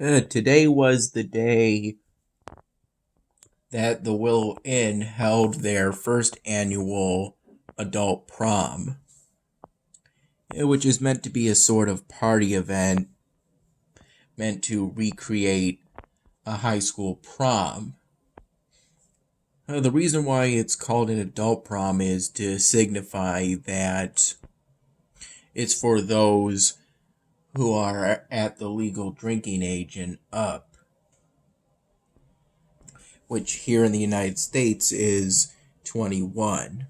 Today was the day that the Willow Inn held their first annual adult prom, which is meant to be a sort of party event meant to recreate a high school prom. The reason why it's called an adult prom is to signify that it's for those who are at the legal drinking age and up, which here in the United States is 21.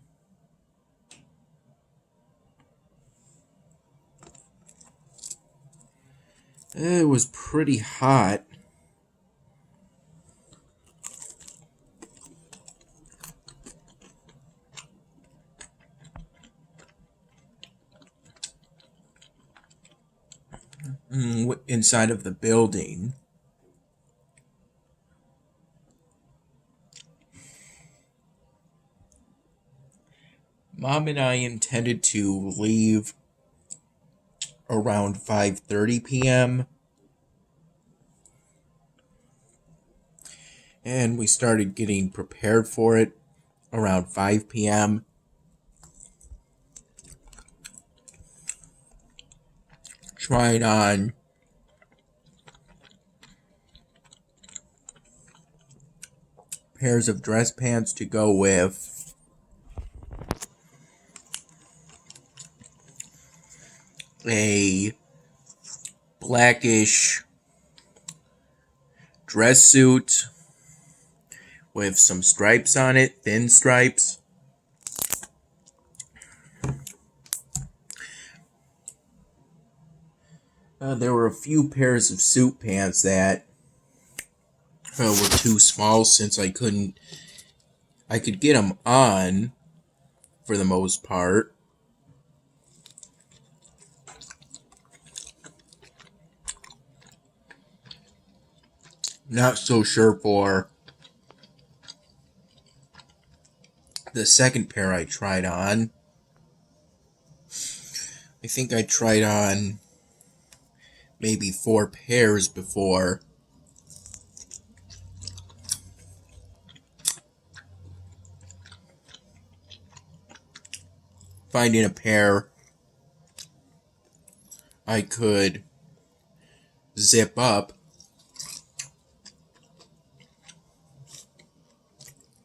It was pretty hot. Inside of the building. Mom and I intended to leave around 5:30 p.m. and we started getting prepared for it around 5 p.m. Tried on pairs of dress pants to go with a blackish dress suit with some stripes on it, thin stripes. There were a few pairs of suit pants that were too small since I could get them on for the most part. Not so sure for the second pair I tried on. I think I tried on maybe 4 pairs before finding a pair I could zip up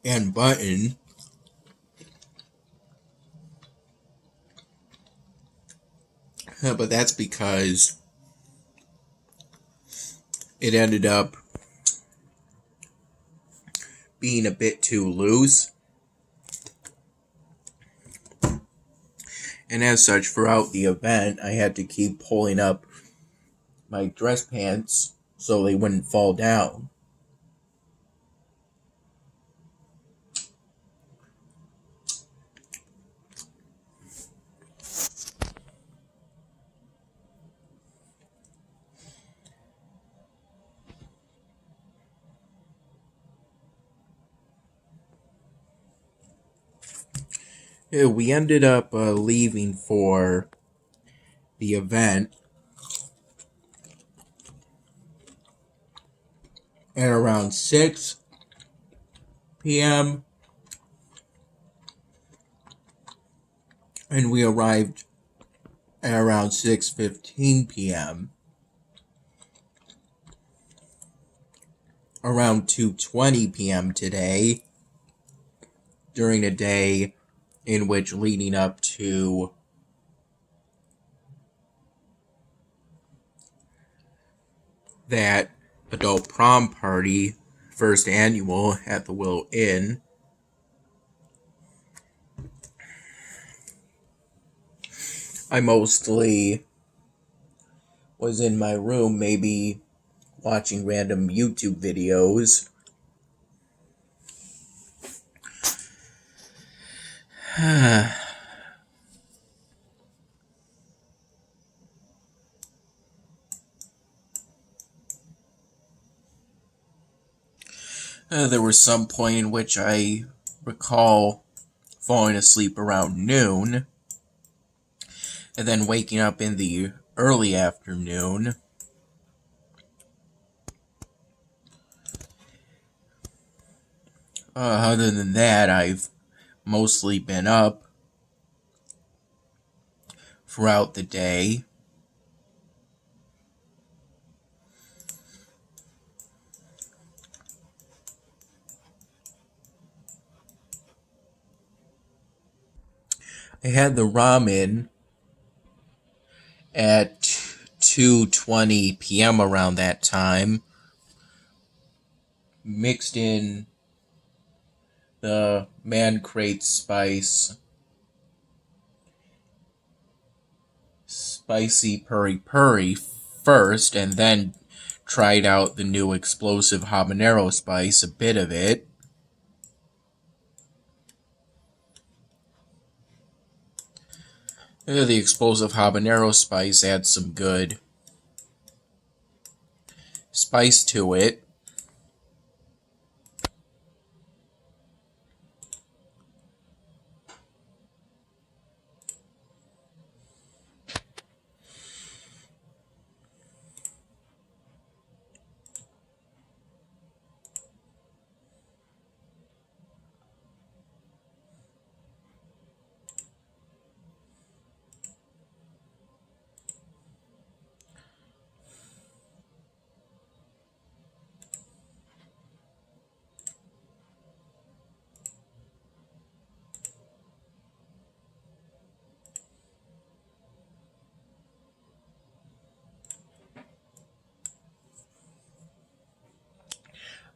and button. But that's because it ended up being a bit too loose. And as such, throughout the event, I had to keep pulling up my dress pants so they wouldn't fall down. We ended up leaving for the event at around 6 p.m. and we arrived at around 6:15 p.m. Around 2:20 p.m. today, during a day in which leading up to that adult prom party, first annual at the Willow Inn, I mostly was in my room, maybe watching random YouTube videos. There was some point in which I recall falling asleep around noon, and then waking up in the early afternoon. Other than that, I've mostly been up throughout the day. I had the ramen at 2:20 p.m. around that time, mixed in the man crate spicy puri first, and then tried out the new explosive habanero spice, a bit of it. The explosive habanero spice adds some good spice to it.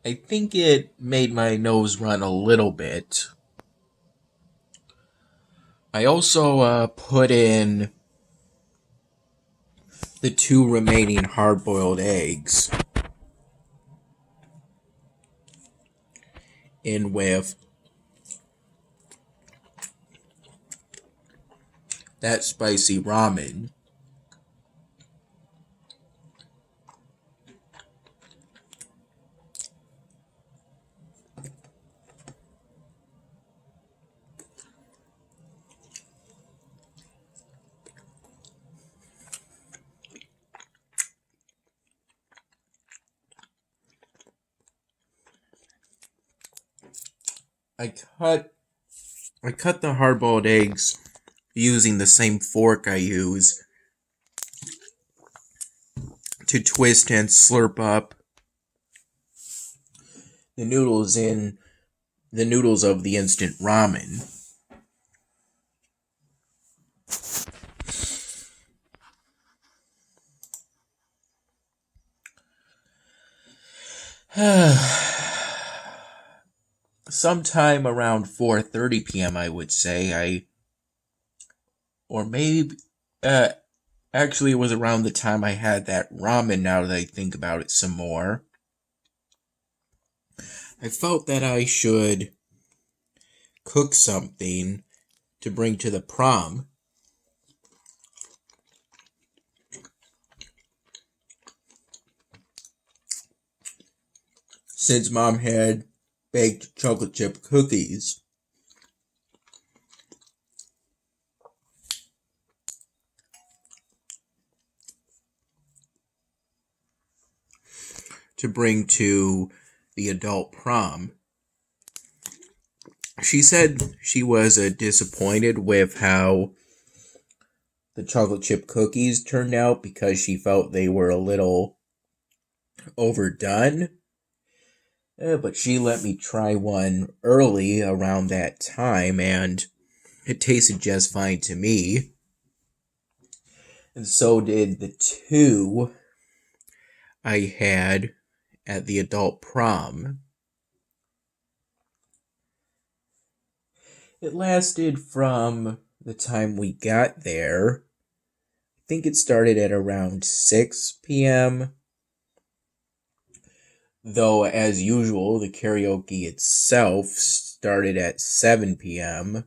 I think it made my nose run a little bit. I also put in the 2 remaining hard-boiled eggs in with that spicy ramen. I cut the hard-boiled eggs using the same fork I use to twist and slurp up the noodles in the noodles of the instant ramen. Sometime around 4:30 p.m. I would say, or maybe actually it was around the time I had that ramen. Now that I think about it some more, I felt that I should cook something to bring to the prom. Since Mom had baked chocolate chip cookies. To bring to the adult prom. She said she was disappointed with how the chocolate chip cookies turned out because she felt they were a little overdone. But she let me try one early around that time, and it tasted just fine to me. And so did the 2 I had at the adult prom. It lasted from the time we got there. I think it started at around 6 p.m. Though, as usual, the karaoke itself started at 7 p.m.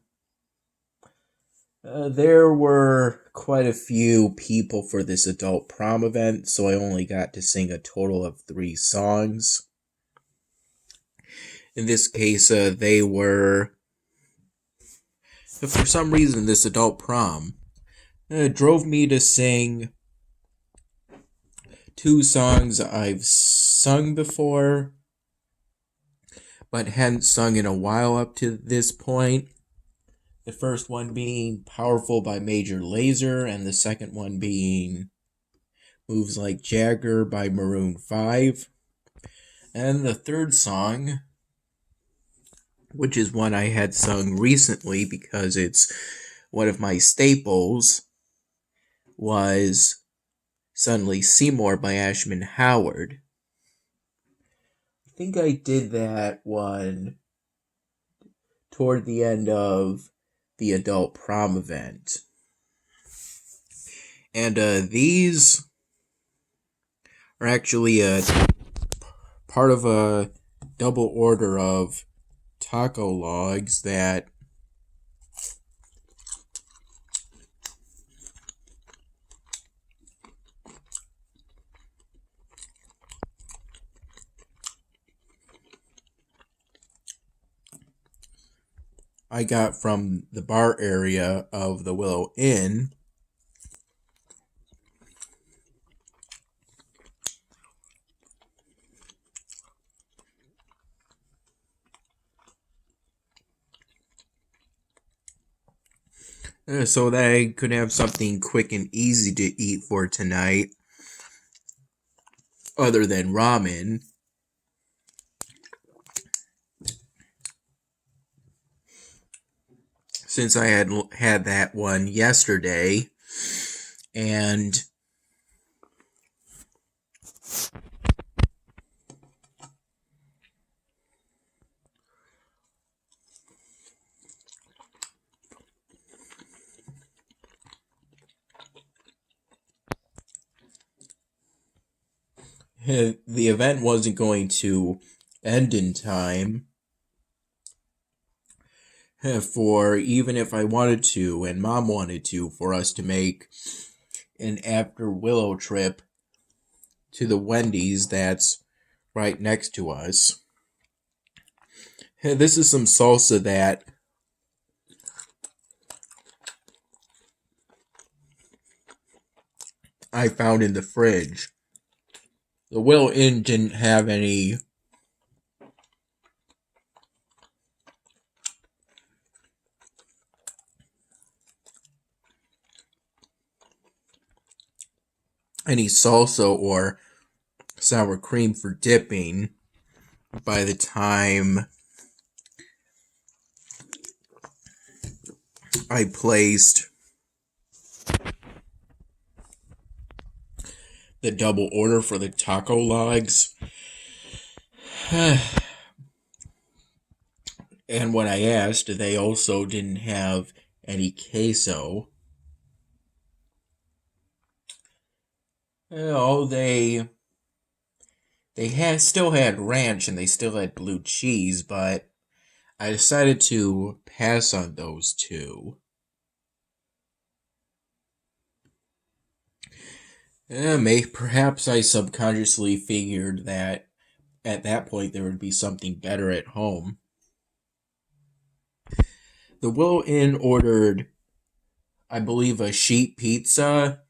There were quite a few people for this adult prom event, so I only got to sing a total of 3 songs. In this case, they were... For some reason, this adult prom drove me to sing 2 songs I've sung before, but hadn't sung in a while up to this point. The first one being Powerful by Major Lazer, and the second one being Moves Like Jagger by Maroon 5. And the third song, which is one I had sung recently because it's one of my staples, was Suddenly Seymour by Ashman Howard. I think I did that one toward the end of the adult prom event. And these are actually part of a double order of taco logs that I got from the bar area of the Willow Inn. So that I could have something quick and easy to eat for tonight, other than ramen. Since I had that one yesterday, and the event wasn't going to end in time for, even if I wanted to and Mom wanted to, for us to make an after Willow trip to the Wendy's that's right next to us. This is some salsa that I found in the fridge. The Willow Inn didn't have any salsa or sour cream for dipping by the time I placed the double order for the taco logs. And when I asked, they also didn't have any queso. Oh, they still had ranch and they still had blue cheese, but I decided to pass on those two. Perhaps I subconsciously figured that at that point there would be something better at home. The Willow Inn ordered, I believe, a sheet pizza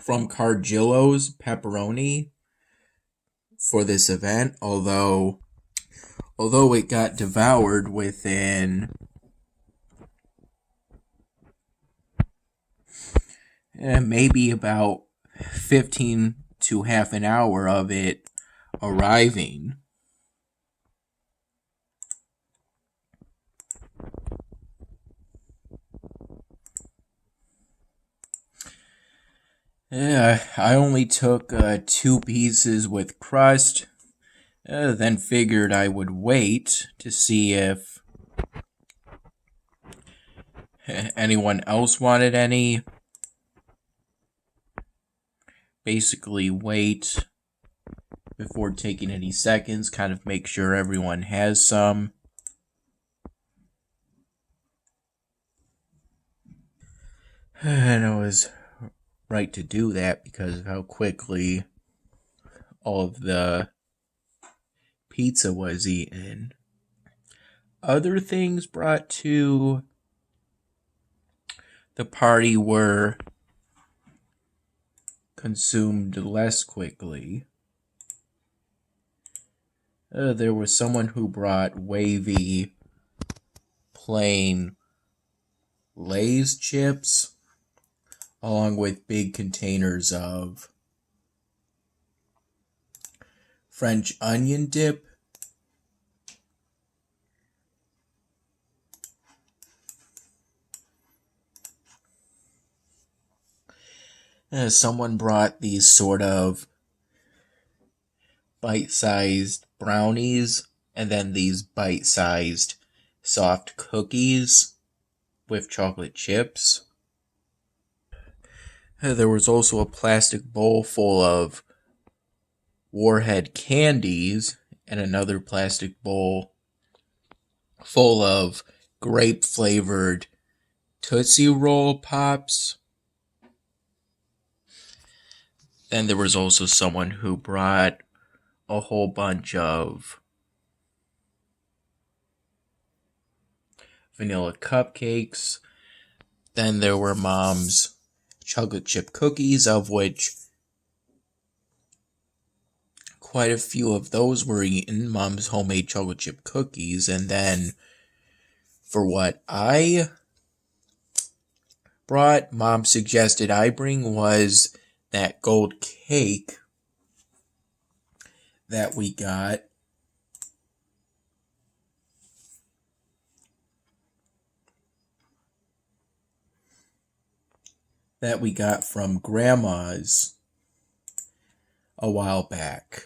from Cardillo's Pepperoni for this event, although it got devoured within maybe about 15 to half an hour of it arriving. I only took 2 pieces with crust, then figured I would wait to see if anyone else wanted any. Basically wait before taking any seconds, kind of make sure everyone has some. And I was right to do that because of how quickly all of the pizza was eaten. Other things brought to the party were consumed less quickly. There was someone who brought wavy, plain Lay's chips, along with big containers of French onion dip. Someone brought these sort of bite-sized brownies, and then these bite-sized soft cookies with chocolate chips. There was also a plastic bowl full of Warhead candies and another plastic bowl full of grape-flavored Tootsie Roll Pops. Then there was also someone who brought a whole bunch of vanilla cupcakes. Then there were Mom's chocolate chip cookies, of which quite a few of those were eaten. Mom's homemade chocolate chip cookies. And then for what I brought, Mom suggested I bring was that gold cake that we got. That we got from Grandma's a while back.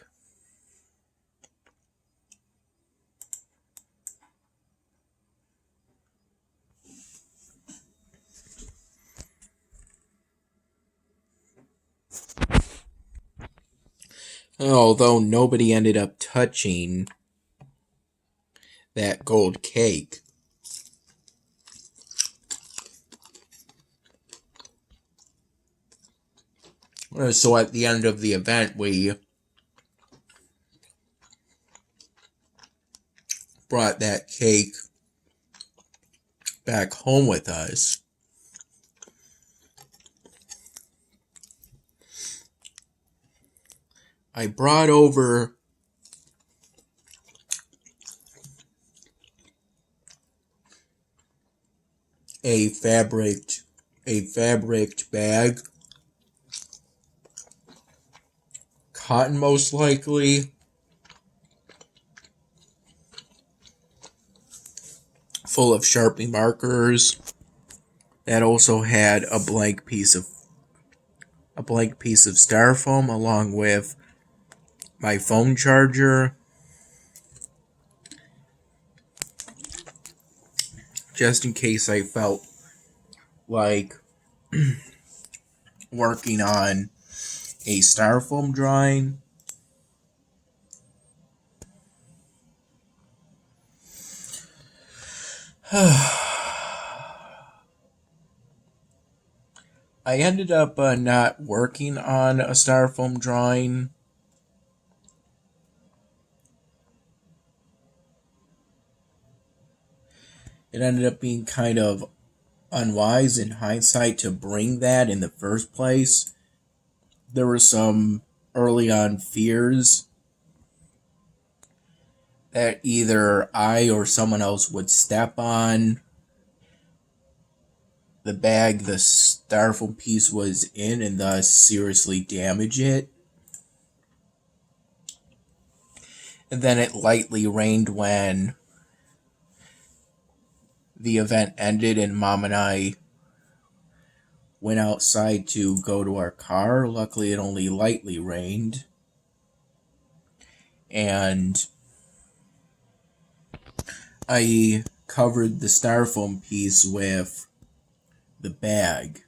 Although nobody ended up touching that gold cake. So at the end of the event, we brought that cake back home with us. I brought over a fabric bag, cotton most likely, full of Sharpie markers. That also had a blank piece of styrofoam along with my phone charger, just in case I felt like working on a styrofoam drawing. I ended up not working on a styrofoam drawing. It ended up being kind of unwise in hindsight to bring that in the first place. There were some early on fears that either I or someone else would step on the bag the styrofoam piece was in and thus seriously damage it. And then it lightly rained when the event ended and Mom and I went outside to go to our car. Luckily, it only lightly rained. And I covered the styrofoam piece with the bag.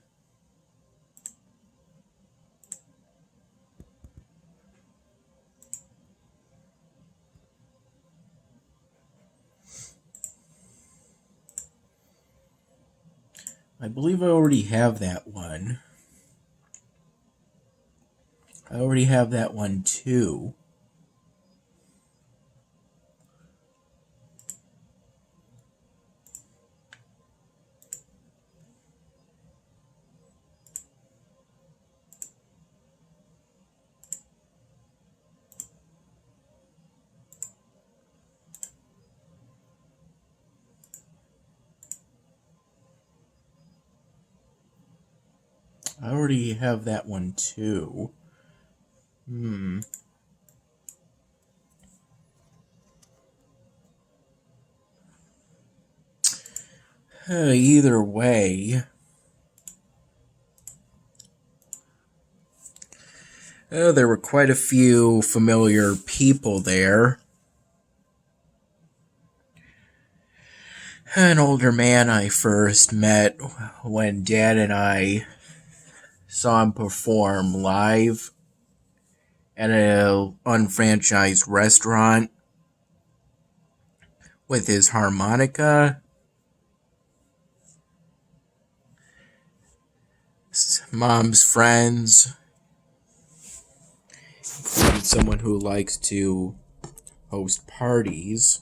I believe I already have that one. I already have that one too. I already have that one too. Either way, there were quite a few familiar people there. An older man I first met when Dad and I saw him perform live at an unfranchised restaurant with his harmonica. Mom's friends, and someone who likes to host parties.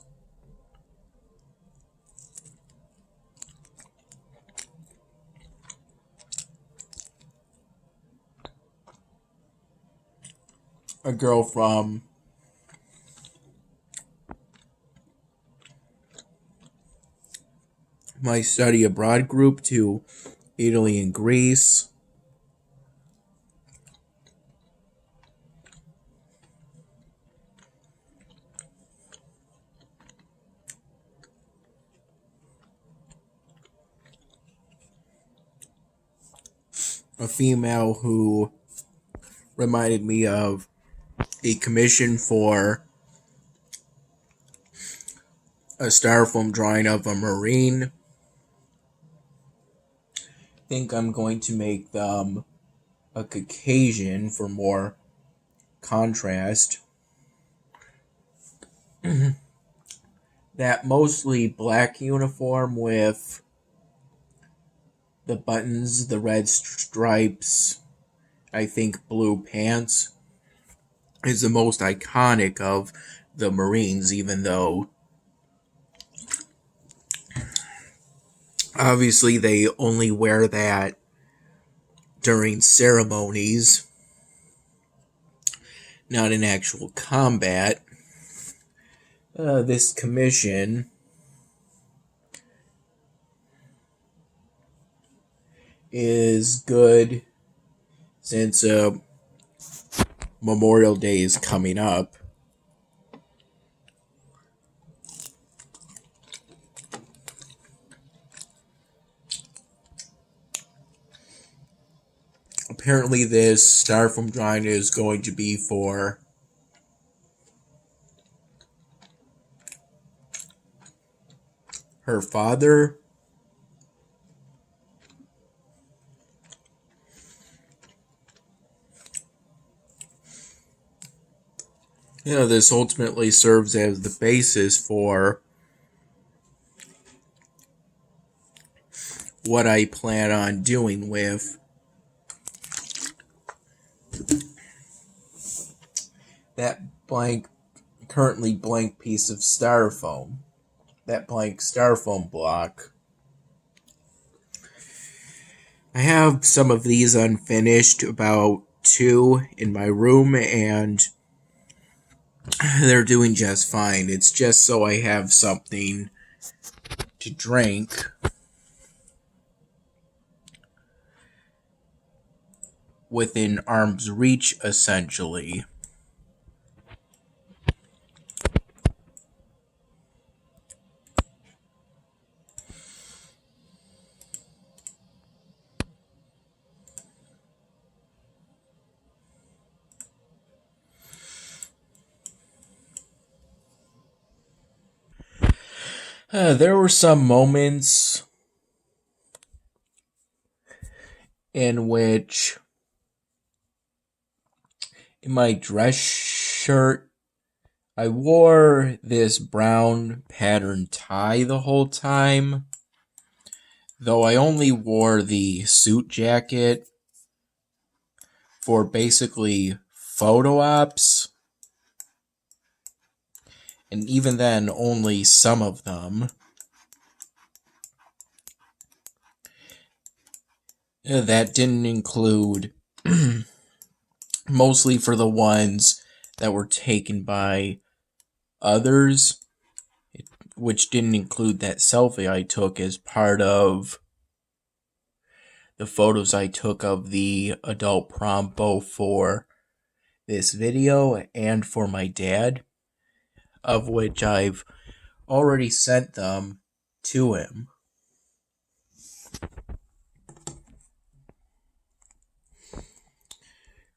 A girl from my study abroad group to Italy and Greece. A female who reminded me of a commission for a styrofoam drawing of a Marine. I think I'm going to make them a Caucasian for more contrast. That mostly black uniform with the buttons, the red stripes, I think blue pants, is the most iconic of the Marines, even though obviously they only wear that during ceremonies, not in actual combat. This commission is good since Memorial Day is coming up. Apparently this styrofoam drawing is going to be for her father. This ultimately serves as the basis for what I plan on doing with that currently blank piece of styrofoam. That blank styrofoam block. I have some of these unfinished, about 2 in my room, and they're doing just fine. It's just so I have something to drink within arm's reach, essentially. There were some moments in which, in my dress shirt, I wore this brown pattern tie the whole time, though I only wore the suit jacket for basically photo ops, and even then only some of them. That didn't include mostly for the ones that were taken by others, which didn't include that selfie I took as part of the photos I took of the adult prom, both for this video and for my dad, of which I've already sent them to him.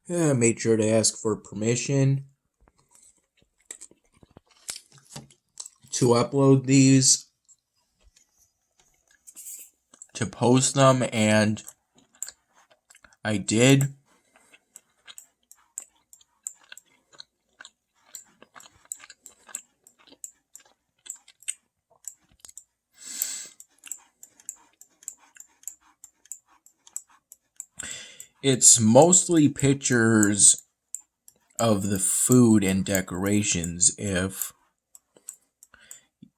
I made sure to ask for permission to upload these, to post them, and I did. It's mostly pictures of the food and decorations, if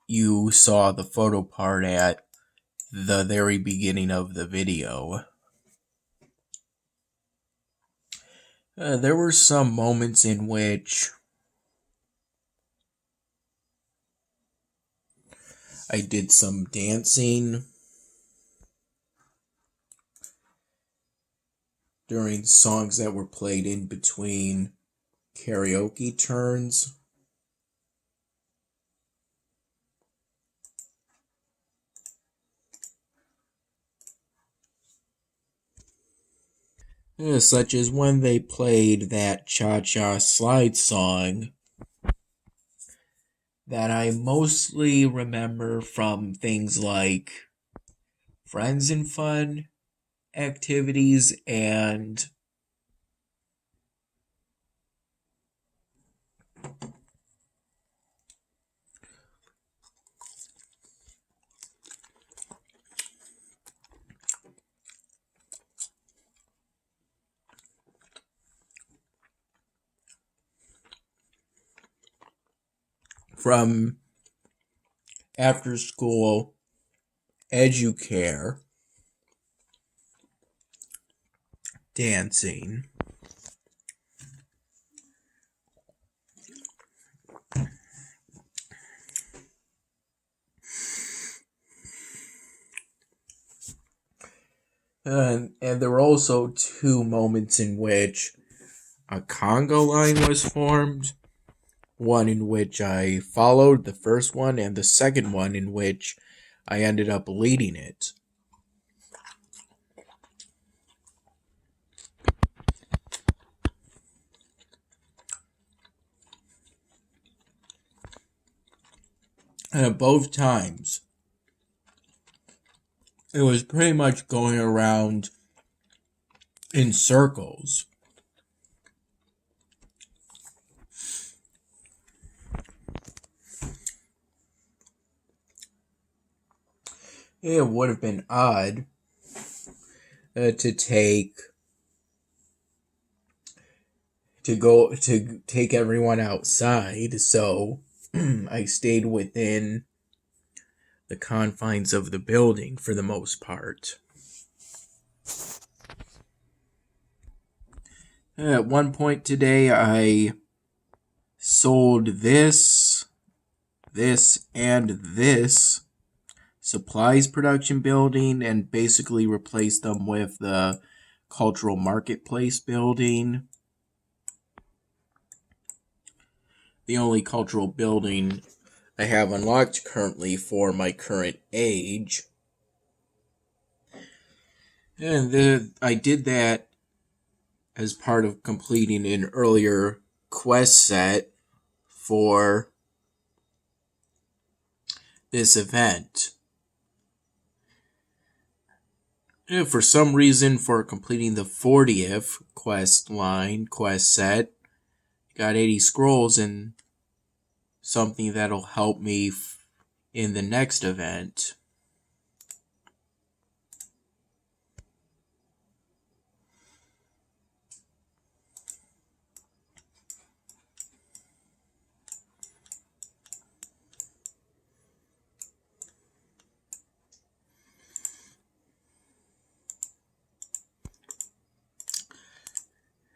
you saw the photo part at the very beginning of the video. There were some moments in which I did some dancing during songs that were played in between karaoke turns. Such as when they played that cha-cha slide song that I mostly remember from things like Friends and Fun activities and from after school educare dancing. And there were also two moments in which a conga line was formed. One in which I followed the first one, and the second one in which I ended up leading it. Both times, it was pretty much going around in circles. It would have been odd to take everyone outside, so I stayed within the confines of the building for the most part. At one point today, I sold this, and this supplies production building and basically replaced them with the cultural marketplace building. The only cultural building I have unlocked currently for my current age. And I did that as part of completing an earlier quest set for this event. For some reason, for completing the 40th quest set, got 80 scrolls and something that'll help me in the next event.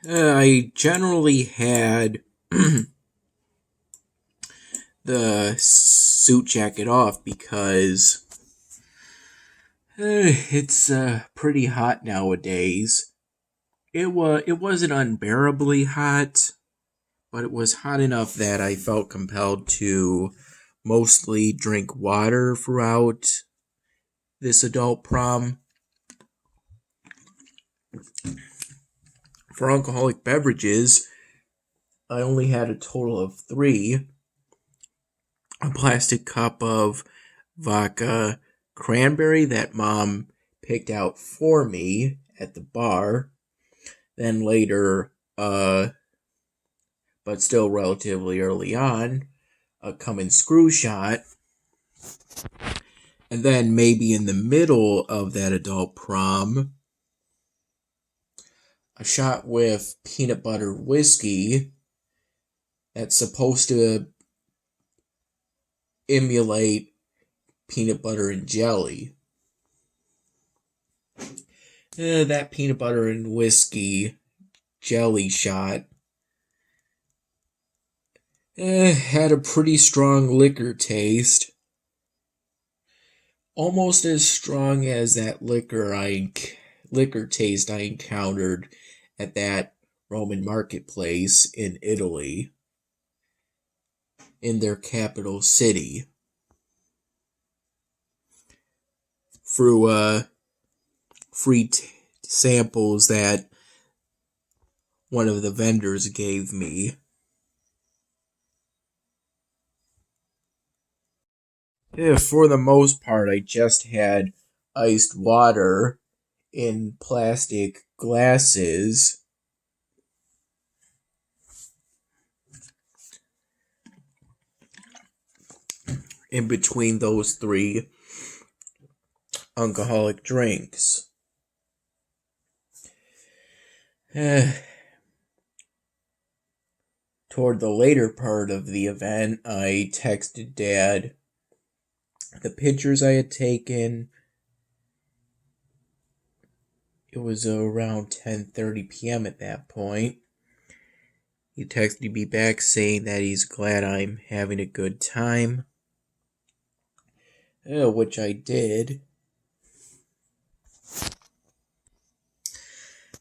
I generally had the suit jacket off because It's pretty hot nowadays. It wasn't unbearably hot, but it was hot enough that I felt compelled to mostly drink water throughout this adult prom. For alcoholic beverages, I only had a total of three: a plastic cup of vodka cranberry that mom picked out for me at the bar. Then later, but still relatively early on, a come and screw shot. And then maybe in the middle of that adult prom, a shot with peanut butter whiskey that's supposed to emulate peanut butter and jelly. That peanut butter and whiskey jelly shot had a pretty strong liquor taste. Almost as strong as that liquor taste I encountered at that Roman marketplace in Italy, in their capital city, through free samples that one of the vendors gave me. Yeah, for the most part, I just had iced water in plastic glasses. In between those three alcoholic drinks. Toward the later part of the event, I texted Dad the pictures I had taken. It was around 10:30 p.m. at that point. He texted me back saying that he's glad I'm having a good time, which I did.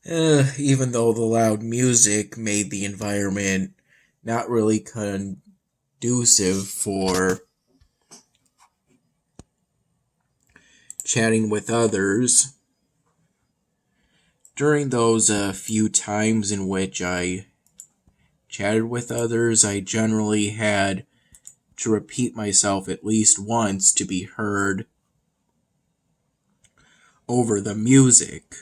Even though the loud music made the environment not really conducive for chatting with others. During those few times in which I chatted with others, I generally had to repeat myself at least once to be heard over the music.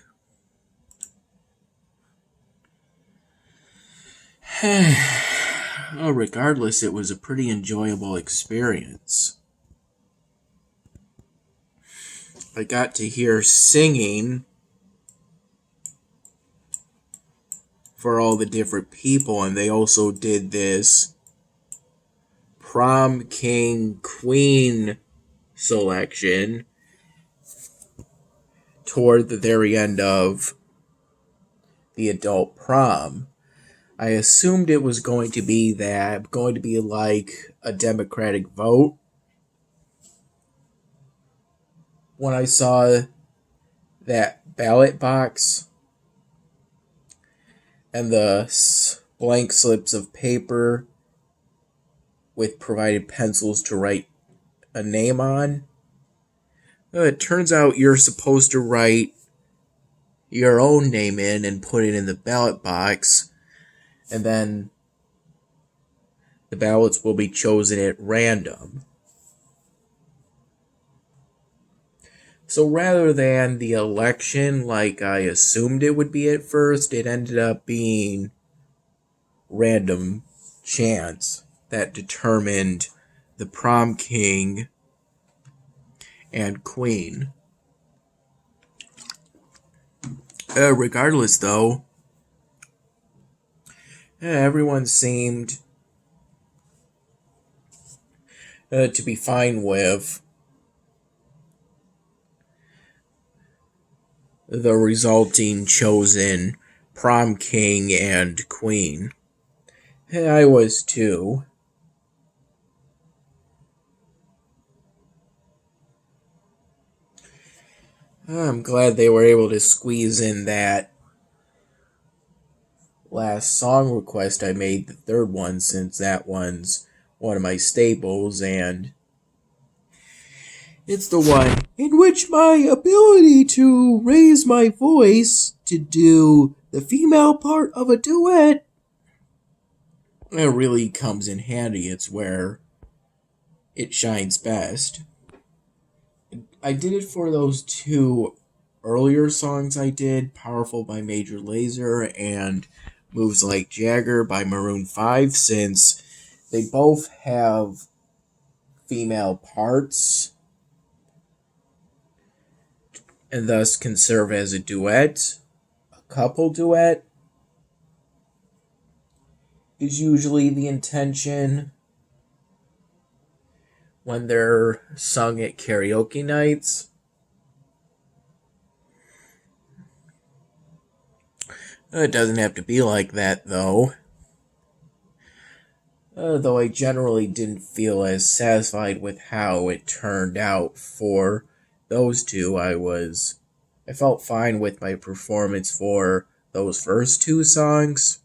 Well, regardless, it was a pretty enjoyable experience. I got to hear singing for all the different people, and they also did this prom king queen selection toward the very end of the adult prom. I assumed it was going to be like a democratic vote. When I saw that ballot box and the blank slips of paper with provided pencils to write a name on, it turns out you're supposed to write your own name in and put it in the ballot box, and then the ballots will be chosen at random. So rather than the election like I assumed it would be at first, it ended up being random chance that determined the prom king and queen. Regardless, though, everyone seemed to be fine with the resulting chosen prom king and queen. I was too. I'm glad they were able to squeeze in that last song request I made, the third one, since that one's one of my staples, and it's the one in which my ability to raise my voice to do the female part of a duet, it really comes in handy. It's where it shines best. I did it for those two earlier songs I did, Powerful by Major Lazer and Moves Like Jagger by Maroon 5, since they both have female parts and thus can serve as a duet. A couple duet is usually the intention when they're sung at karaoke nights. It doesn't have to be like that, though. Though I generally didn't feel as satisfied with how it turned out for those two. I felt fine with my performance for those first two songs.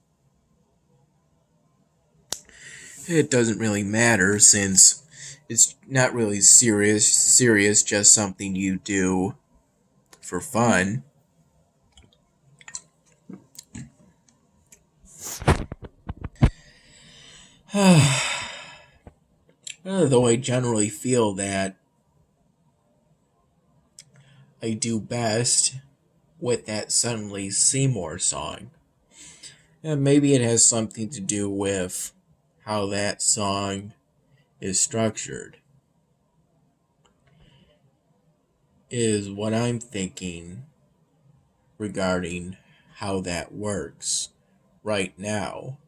It doesn't really matter since it's not really serious, just something you do for fun. Though I generally feel that I do best with that Suddenly Seymour song. And maybe it has something to do with how that song is structured, is what I'm thinking regarding how that works right now.